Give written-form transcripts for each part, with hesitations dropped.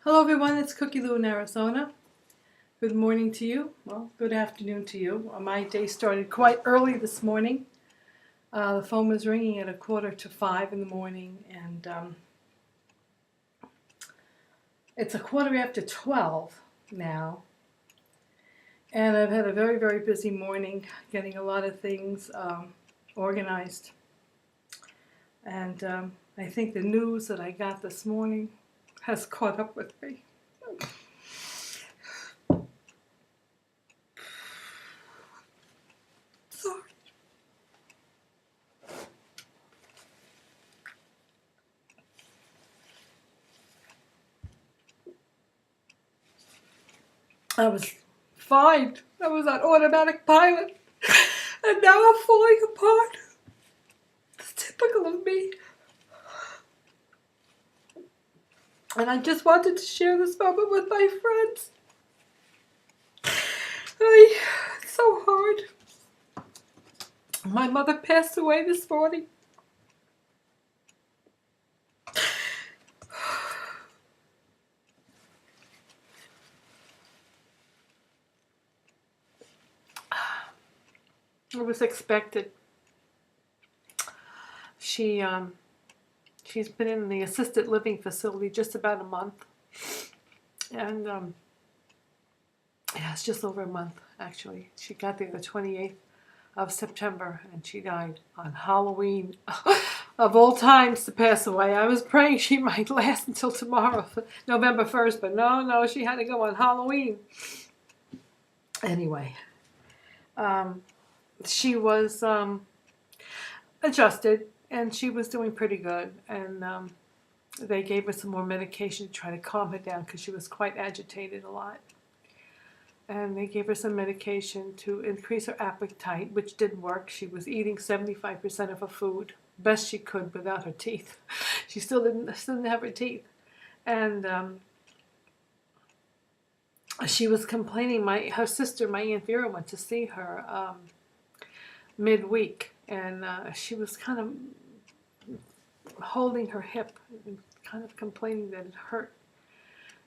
Hello everyone, it's Cookie Lou in Arizona. Good morning to you. Well, good afternoon to you. My day started quite early this morning. The phone was ringing at 4:45 in the morning, and it's 12:15 now. And I've had a very, very busy morning getting a lot of things organized. And I think the news that I got this morning has caught up with me. Sorry. I was fine. I was on automatic pilot. And now I'm falling apart. It's typical of me. And I just wanted to share this moment with my friends. It's so hard. My mother passed away this morning. It was expected. She's been in the assisted living facility just about a month. And yeah, it's just over a month actually. She got there the 28th of September and she died on Halloween. Of all times to pass away. I was praying she might last until tomorrow, November 1st, but no, she had to go on Halloween. Anyway, she was adjusted and she was doing pretty good, and they gave her some more medication to try to calm her down because she was quite agitated a lot. And they gave her some medication to increase her appetite, which did work. She was eating 75% of her food, best she could without her teeth. She still didn't have her teeth. And she was complaining. Her sister, my Aunt Vera, went to see her midweek, and she was kind of holding her hip and kind of complaining that it hurt.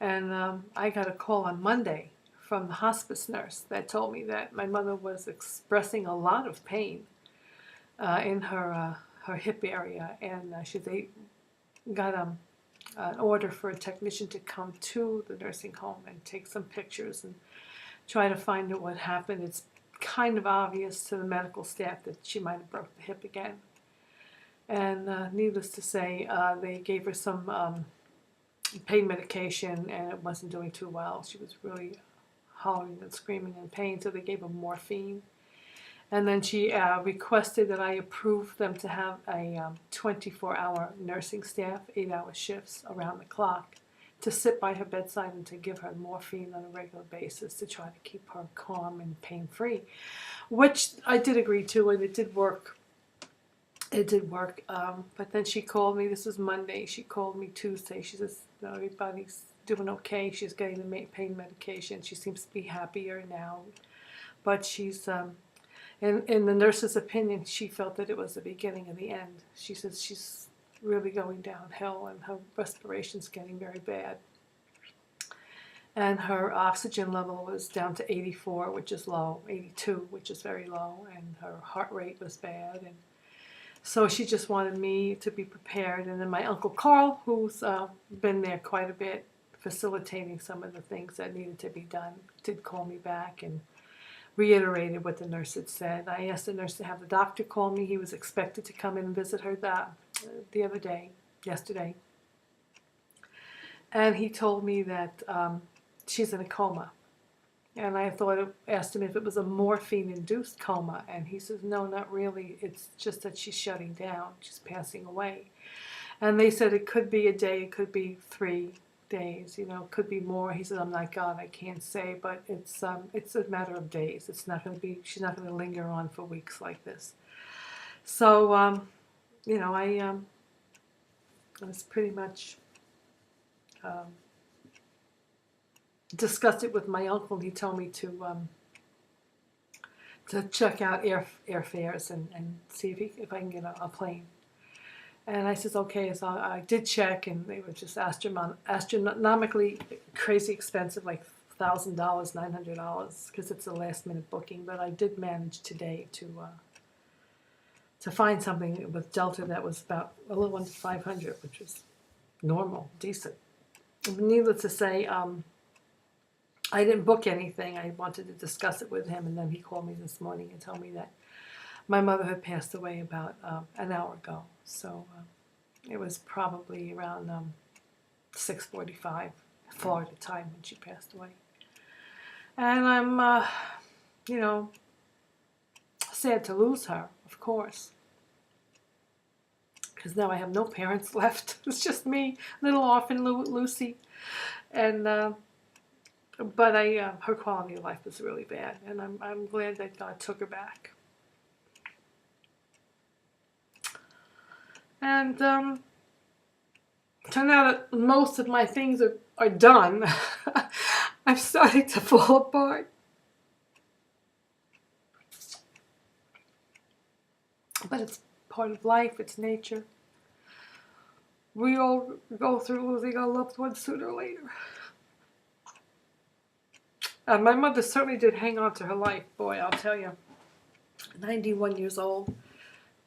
And I got a call on Monday from the hospice nurse that told me that my mother was expressing a lot of pain in her hip area, and they got an order for a technician to come to the nursing home and take some pictures and try to find out what happened. It's kind of obvious to the medical staff that she might have broke the hip again. And needless to say, they gave her some pain medication, and it wasn't doing too well. She was really hollering and screaming in pain, so they gave her morphine. And then she requested that I approve them to have a 24-hour nursing staff, 8-hour shifts around the clock, to sit by her bedside and to give her morphine on a regular basis to try to keep her calm and pain-free, which I did agree to, and it did work. It did work. But then she called me. This was Monday. She called me Tuesday. She says, no, everybody's doing okay. She's getting the pain medication. She seems to be happier now. But she's, in the nurse's opinion, she felt that it was the beginning of the end. She says she's really going downhill and her respiration's getting very bad. And her oxygen level was down to 84, which is low, 82, which is very low, and her heart rate was bad. And so she just wanted me to be prepared. And then my Uncle Carl, who's been there quite a bit, facilitating some of the things that needed to be done, did call me back and reiterated what the nurse had said. I asked the nurse to have the doctor call me. He was expected to come in and visit her the other day, yesterday. And he told me that she's in a coma. And I asked him if it was a morphine-induced coma, and he says, no, not really. It's just that she's shutting down. She's passing away. And they said it could be a day, it could be 3 days, it could be more. He said, I'm not God, I can't say, but it's a matter of days. It's not going to be. She's not going to linger on for weeks like this. So, I was pretty much. Discussed it with my uncle. He told me to check out airfares and see if I can get a plane. And I says, okay, so I did check, and they were just astronomically crazy expensive, like $1,000, $900, because it's a last minute booking. But I did manage today to find something with Delta that was about a little under 500, which was normal, decent. Needless to say, I didn't book anything. I wanted to discuss it with him, and then he called me this morning and told me that my mother had passed away about an hour ago. So it was probably around 6:45 Florida time when she passed away. And I'm, you know, sad to lose her, of course. Because now I have no parents left. It's just me, little orphan Lucy. And but her quality of life was really bad, and I'm glad that God took her back. And turned out that most of my things are done. I'm starting to fall apart. But it's part of life. It's nature. We all go through losing our loved ones sooner or later. And my mother certainly did hang on to her life. Boy, I'll tell you. 91 years old.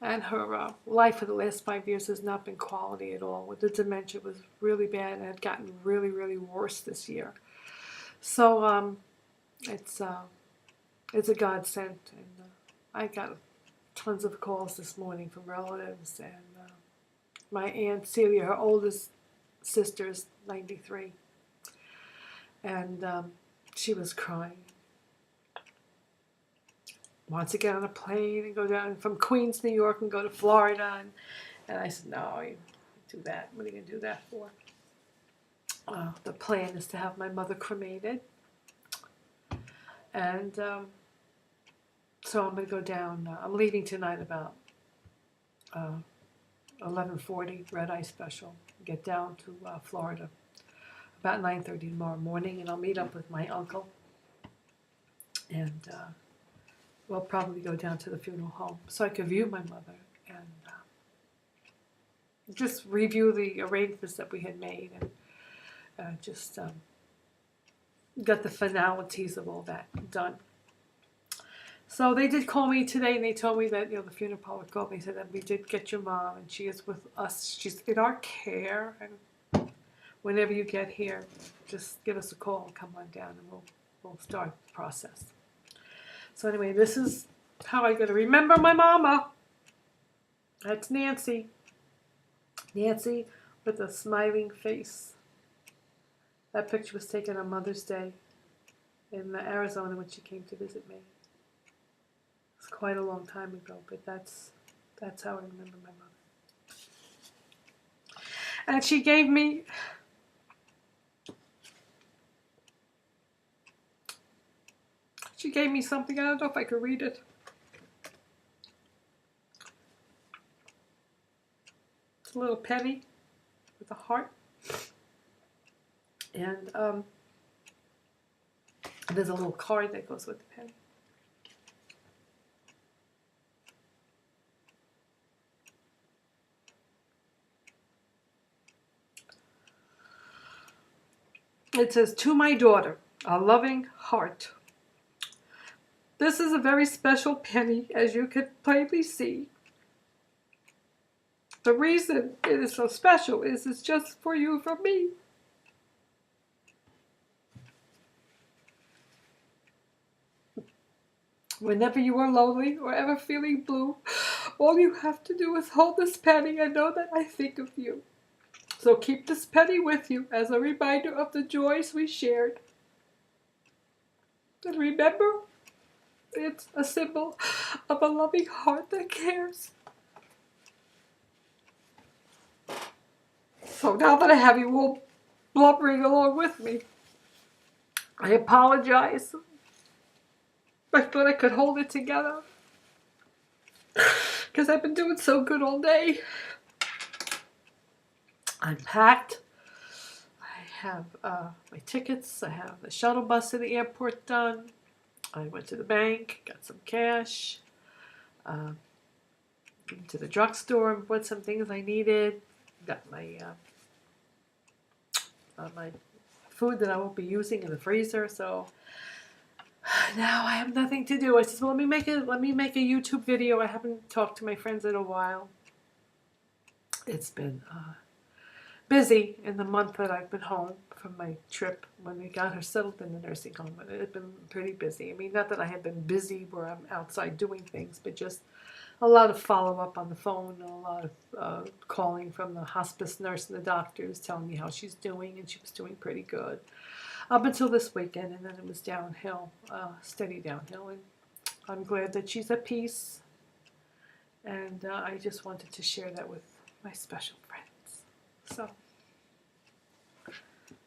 And her life for the last 5 years has not been quality at all. The dementia was really bad and had gotten really, really worse this year. So it's a godsend. And I got tons of calls this morning from relatives. And my Aunt Celia, her oldest sister, is 93. And she was crying. Wants to get on a plane and go down from Queens, New York, and go to Florida. And I said, no, you do that. What are you going to do that for? The plan is to have my mother cremated. And so I'm going to go down. I'm leaving tonight about 11:40, red eye special. Get down to Florida about 9:30 tomorrow morning, and I'll meet up with my uncle. And we'll probably go down to the funeral home so I could view my mother and just review the arrangements that we had made, and just got the finalities of all that done. So they did call me today, and they told me that, the funeral parlor called me and said that we did get your mom, and she is with us. She's in our care, and whenever you get here, just give us a call and come on down, and we'll start the process. So anyway, this is how I got to remember my mama. That's Nancy. Nancy with a smiling face. That picture was taken on Mother's Day in Arizona when she came to visit me. It's quite a long time ago, but that's how I remember my mother. And she gave me something. I don't know if I could read it. It's a little penny with a heart. And there's a little card that goes with the penny. It says, "To my daughter, a loving heart. This is a very special penny, as you can plainly see. The reason it is so special is it's just for you from me. Whenever you are lonely or ever feeling blue, all you have to do is hold this penny and know that I think of you. So keep this penny with you as a reminder of the joys we shared. And remember, it's a symbol of a loving heart that cares." So now that I have you all blubbering along with me, I apologize. I thought I could hold it together because I've been doing so good all day. I'm packed. I have my tickets. I have the shuttle bus to the airport done. I went to the bank, got some cash. to the drugstore and bought some things I needed. Got my food that I won't be using in the freezer. So now I have nothing to do. I said, well, let me make a YouTube video. I haven't talked to my friends in a while. It's been busy in the month that I've been home from my trip when we got her settled in the nursing home. It's been pretty busy. I mean, not that I have been busy where I'm outside doing things, but just a lot of follow-up on the phone, and a lot of calling from the hospice nurse and the doctors telling me how she's doing, and she was doing pretty good. Up until this weekend, and then it was downhill, steady downhill, and I'm glad that she's at peace, and I just wanted to share that with my special friends. So,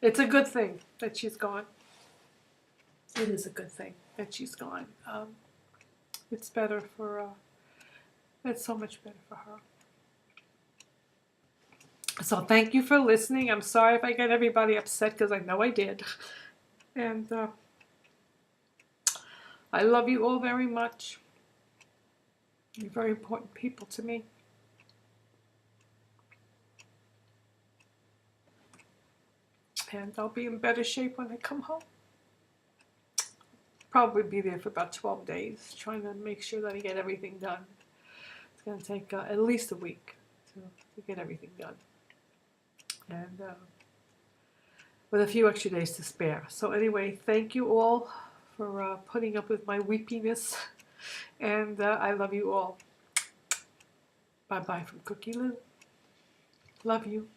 it's a good thing that she's gone. It is a good thing that she's gone. It's better for, it's so much better for her. So thank you for listening. I'm sorry if I got everybody upset because I know I did. And I love you all very much. You're very important people to me. And I'll be in better shape when I come home. Probably be there for about 12 days, trying to make sure that I get everything done. It's going to take at least a week to get everything done. And with a few extra days to spare. So anyway, thank you all for putting up with my weepiness. And I love you all. Bye-bye from Cookie Lou. Love you.